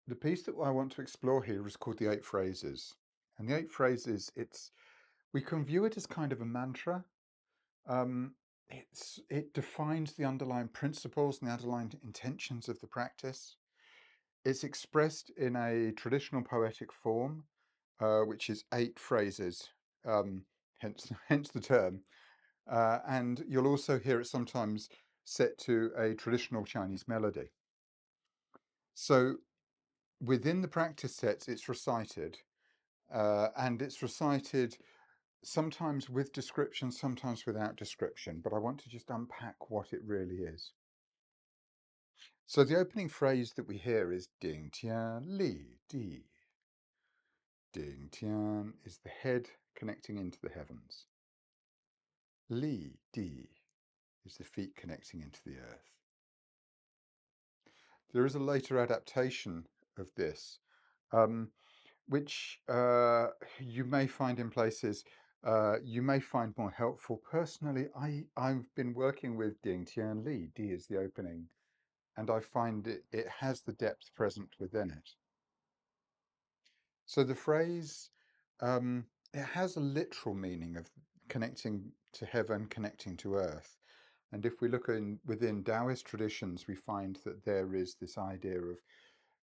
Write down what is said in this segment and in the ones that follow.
The piece that I want to explore here is called the Eight Phrases. And the Eight Phrases, we can view it as kind of a mantra. Um, it defines the underlying principles and the underlying intentions of the practice. It's expressed in a traditional poetic form, which is eight phrases, um, hence the term. And you'll also hear it sometimes set to a traditional Chinese melody. So within the practice sets, it's recited, and it's recited sometimes with description, sometimes without description, but I want to just unpack what it really is. So the opening phrase that we hear is Ding Tian Li Di. Ding Tian is the head connecting into the heavens. Li Di is the feet connecting into the earth. There is a later adaptation of this, um, which you may find in places you may find more helpful. Personally, I've been working with Ding Tian Li. Di is the opening, and I find it has the depth present within it. So the phrase, it has a literal meaning of connecting to heaven, connecting to earth. And if we look within Taoist traditions, we find that there is this idea of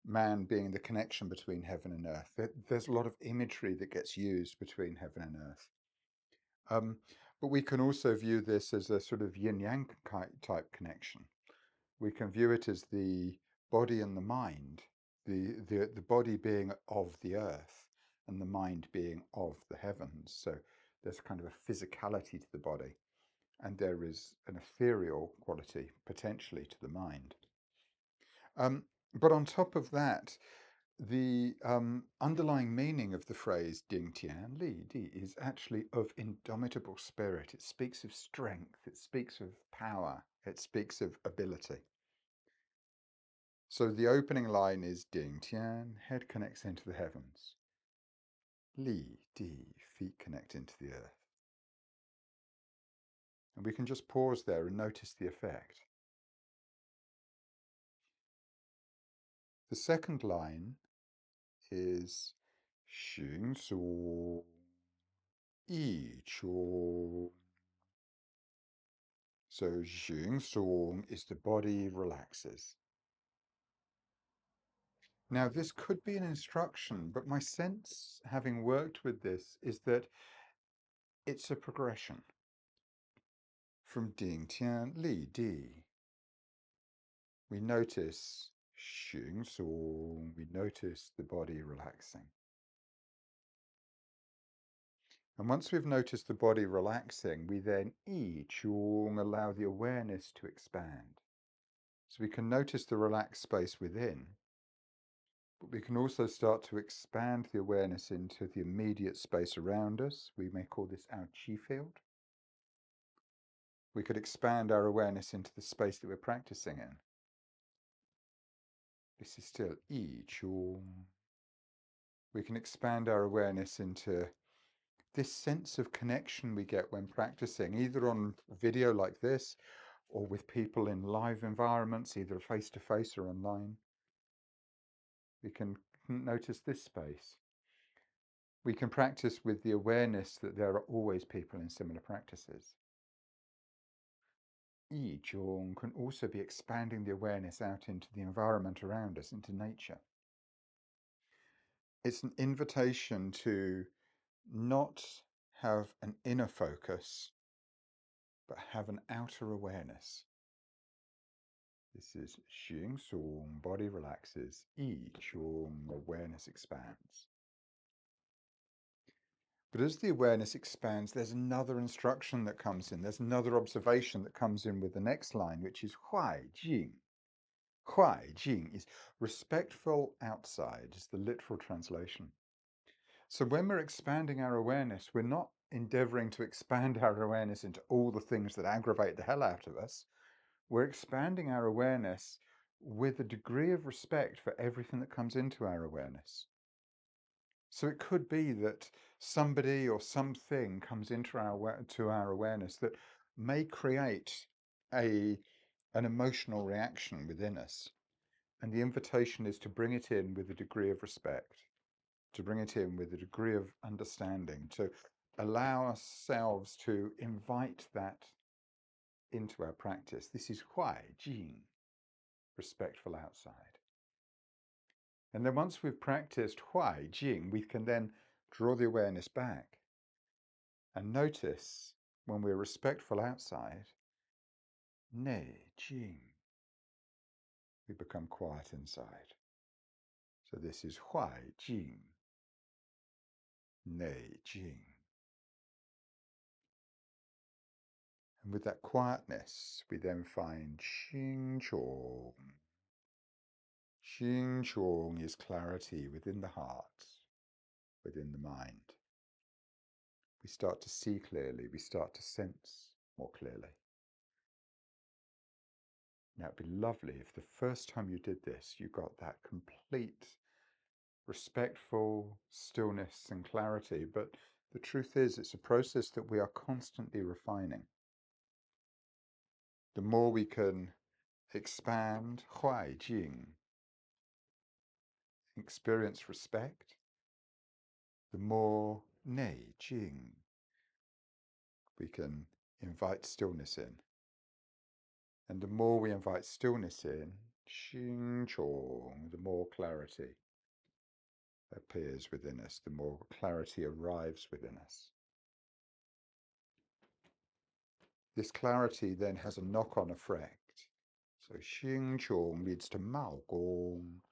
man being the connection between heaven and earth. There's a lot of imagery that gets used between heaven and earth. Um, but we can also view this as a sort of yin-yang type connection. We can view it as the body and the mind, the body being of the earth and the mind being of the heavens. So there's kind of a physicality to the body, and there is an ethereal quality potentially to the mind. But on top of that, the underlying meaning of the phrase Ding Tian Li Di is actually of indomitable spirit. It speaks of strength, it speaks of power, it speaks of ability. So the opening line is Ding Tian, head connects into the heavens. Li Di, feet connect into the earth. And we can just pause there and notice the effect. The second line is Xing Su Yi Chu. So Xing Song is the body relaxes. Now this could be an instruction, but my sense, having worked with this, is that it's a progression from Ding Tian Li Di. We notice Xing Song, we notice the body relaxing. And once we've noticed the body relaxing, we then Yi Chung allow the awareness to expand. So we can notice the relaxed space within, but we can also start to expand the awareness into the immediate space around us. We may call this our chi field. We could expand our awareness into the space that we're practicing in. This is still Yi Chung. We can expand our awareness into this sense of connection we get when practicing, either on video like this or with people in live environments, either face to face or online. We can notice this space. We can practice with the awareness that there are always people in similar practices. Yi Zhong can also be expanding the awareness out into the environment around us, into nature. It's an invitation to not have an inner focus, but have an outer awareness. This is Xing Song, body relaxes. Yi Zhong, awareness expands. But as the awareness expands, there's another instruction that comes in. There's another observation that comes in with the next line, which is Huai Jing. Huai Jing is respectful outside, is the literal translation. So when we're expanding our awareness, we're not endeavoring to expand our awareness into all the things that aggravate the hell out of us. We're expanding our awareness with a degree of respect for everything that comes into our awareness. So it could be that somebody or something comes into our awareness that may create an emotional reaction within us. And the invitation is to bring it in with a degree of respect, to bring it in with a degree of understanding, to allow ourselves to invite that into our practice. This is Huai Jing, respectful outside. And then once we've practiced Huai Jing, we can then draw the awareness back and notice when we're respectful outside, Nei Jing, we become quiet inside. So this is Huai Jing, Nei Jing. And with that quietness, we then find Xing Chong. Xing Chong is clarity within the heart, within the mind. We start to see clearly, we start to sense more clearly. Now, it'd be lovely if the first time you did this, you got that complete, respectful stillness and clarity. But the truth is, it's a process that we are constantly refining. The more we can expand Huai Jing, experience respect, the more Nei Jing we can invite stillness in. And the more we invite stillness in, Xing Chong, the more clarity appears within us, the more clarity arrives within us. This clarity then has a knock-on effect. So Xing Chong leads to Mao Gong.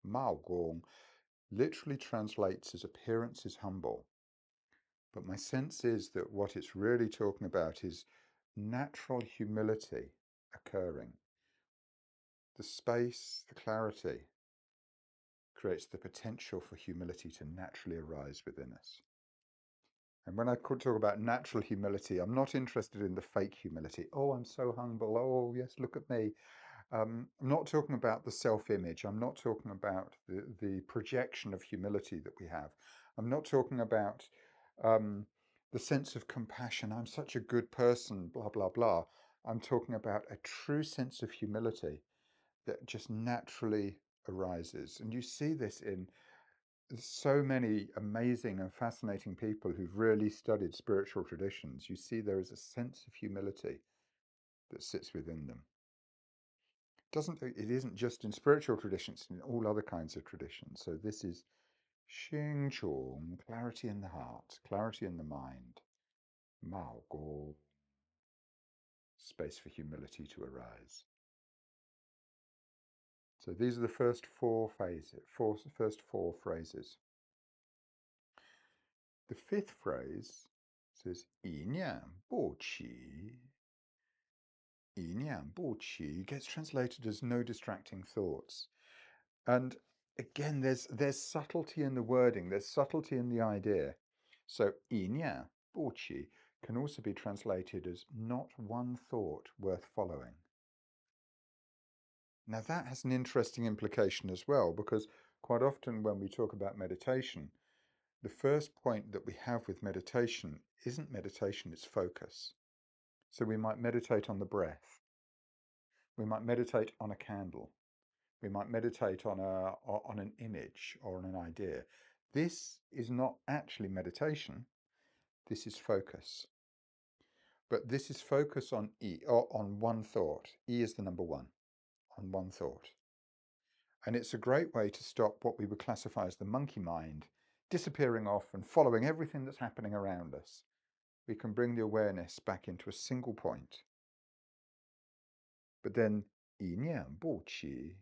Mao Gong literally translates as appearance is humble. But my sense is that what it's really talking about is natural humility occurring. The space, the clarity, creates the potential for humility to naturally arise within us. And when I talk about natural humility, I'm not interested in the fake humility. Oh, I'm so humble. Oh, yes, look at me. I'm not talking about the self-image. I'm not talking about the projection of humility that we have. I'm not talking about the sense of compassion. I'm such a good person, blah, blah, blah. I'm talking about a true sense of humility that just naturally arises. And you see this in so many amazing and fascinating people who've really studied spiritual traditions. You see there is a sense of humility that sits within them. It isn't just in spiritual traditions, in all other kinds of traditions. So this is Xing Chong, clarity in the heart, clarity in the mind. Mao Go, space for humility to arise. So these are the first four phrases. The fifth phrase says Yi Nian Bu Qi. Yi Nian Bu Qi gets translated as no distracting thoughts. And again, there's subtlety in the wording, there's subtlety in the idea. So Yi Nian Bu Qi can also be translated as not one thought worth following. Now that has an interesting implication as well, because quite often when we talk about meditation, the first point that we have with meditation isn't meditation, it's focus. So we might meditate on the breath. We might meditate on a candle. We might meditate on an image or on an idea. This is not actually meditation. This is focus. But this is focus on or on one thought. E is the number one, on one thought. And it's a great way to stop what we would classify as the monkey mind disappearing off and following everything that's happening around us. We can bring the awareness back into a single point. But then, 一念不起,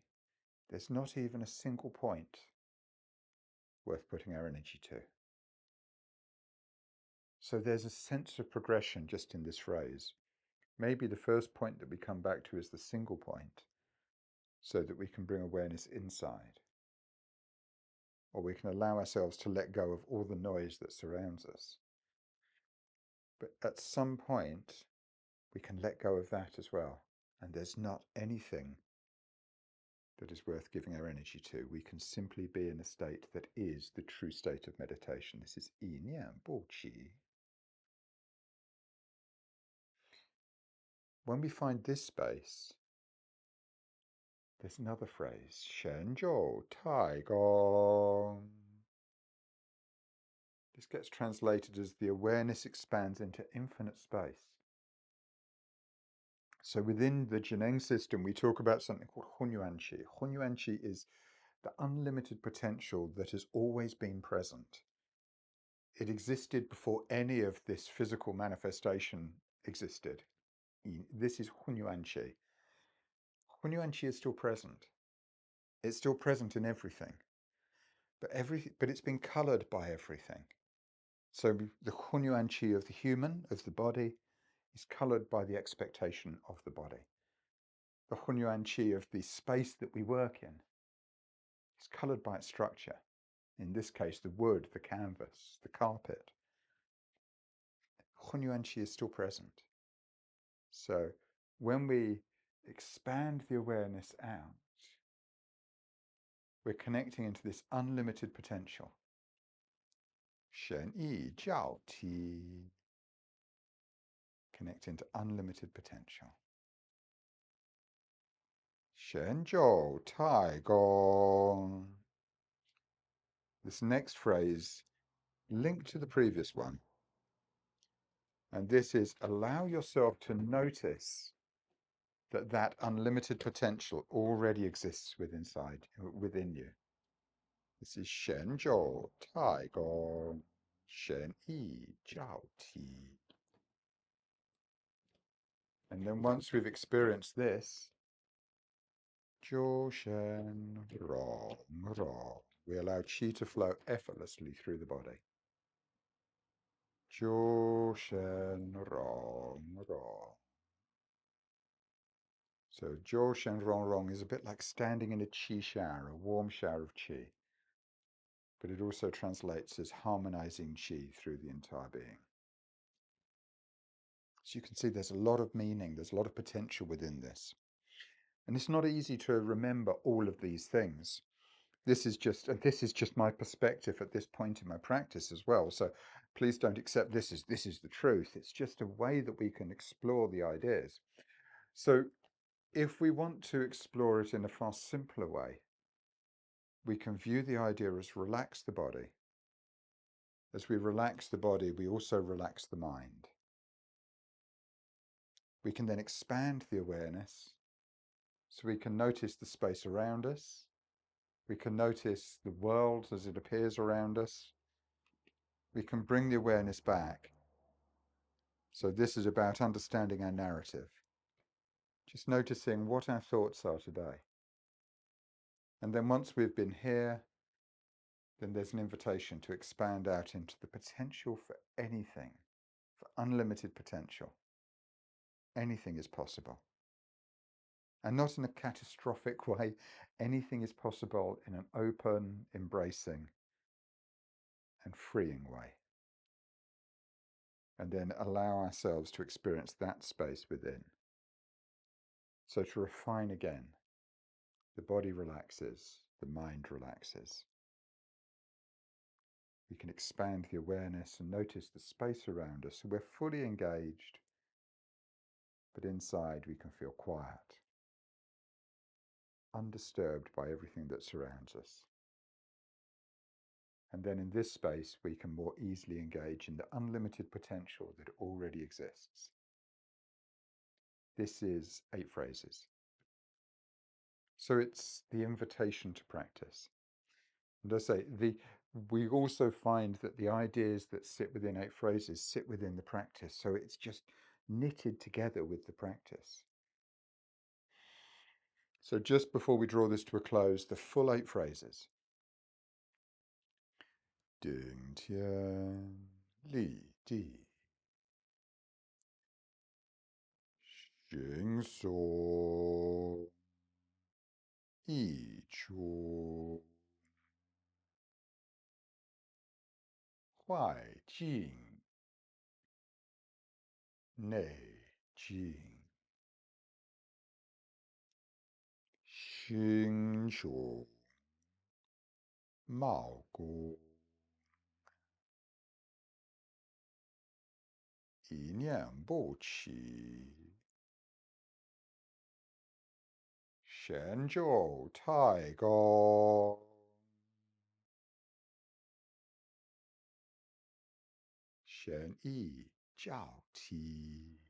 there's not even a single point worth putting our energy to. So there's a sense of progression just in this phrase. Maybe the first point that we come back to is the single point, so that we can bring awareness inside. Or we can allow ourselves to let go of all the noise that surrounds us. But at some point, we can let go of that as well. And there's not anything that is worth giving our energy to. We can simply be in a state that is the true state of meditation. This is 意念不起. When we find this space, There's another phrase, 神州太公. This gets translated as the awareness expands into infinite space. So within the Zhineng system, we talk about something called Hunyuanqi. Hunyuanqi is the unlimited potential that has always been present. It existed before any of this physical manifestation existed. This is Hunyuanqi. Hunyuanqi is still present. It's still present in everything, but it's been coloured by everything. So the Hunyuanqi of the human, of the body, is coloured by the expectation of the body. The Hunyuanqi of the space that we work in is coloured by its structure. In this case, the wood, the canvas, the carpet. Hunyuanqi is still present. So when we expand the awareness out, we're connecting into this unlimited potential. 神意交替, connect into unlimited potential. 神州太公. This next phrase linked to the previous one. And this is allow yourself to notice that unlimited potential already exists within you. This is 神州太公, 神意交替. And then once we've experienced this, 周身柔柔, we allow qi to flow effortlessly through the body. 周身柔柔. So 周身柔柔 is a bit like standing in a qi shower, a warm shower of qi. But it also translates as harmonizing qi through the entire being. So you can see there's a lot of meaning, there's a lot of potential within this. And it's not easy to remember all of these things. This is just my perspective at this point in my practice as well. So please don't accept this is the truth. It's just a way that we can explore the ideas. So if we want to explore it in a far simpler way, we can view the idea as relax the body. As we relax the body, we also relax the mind. We can then expand the awareness so we can notice the space around us. We can notice the world as it appears around us. We can bring the awareness back. So this is about understanding our narrative. Just noticing what our thoughts are today. And then once we've been here, then there's an invitation to expand out into the potential for anything, for unlimited potential. Anything is possible. And not in a catastrophic way. Anything is possible in an open, embracing, and freeing way. And then allow ourselves to experience that space within. So to refine again, the body relaxes, the mind relaxes. We can expand the awareness and notice the space around us so we're fully engaged, but inside we can feel quiet, undisturbed by everything that surrounds us. And then in this space, we can more easily engage in the unlimited potential that already exists. This is 8 phrases. So it's the invitation to practice. And I say, we also find that the ideas that sit within 8 phrases sit within the practice. So it's just knitted together with the practice. So just before we draw this to a close, the full 8 phrases. 顶天立地 寻所一出 外境内境 心所茂功 一念不起玄就太公，玄易教体，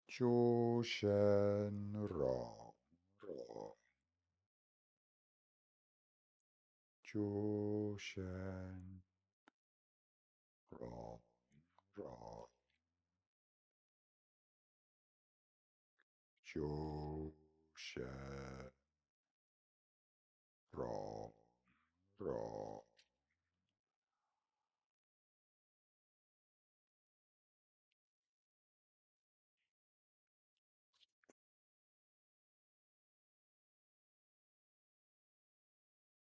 诸神荣荣，诸神荣荣，诸神荣荣。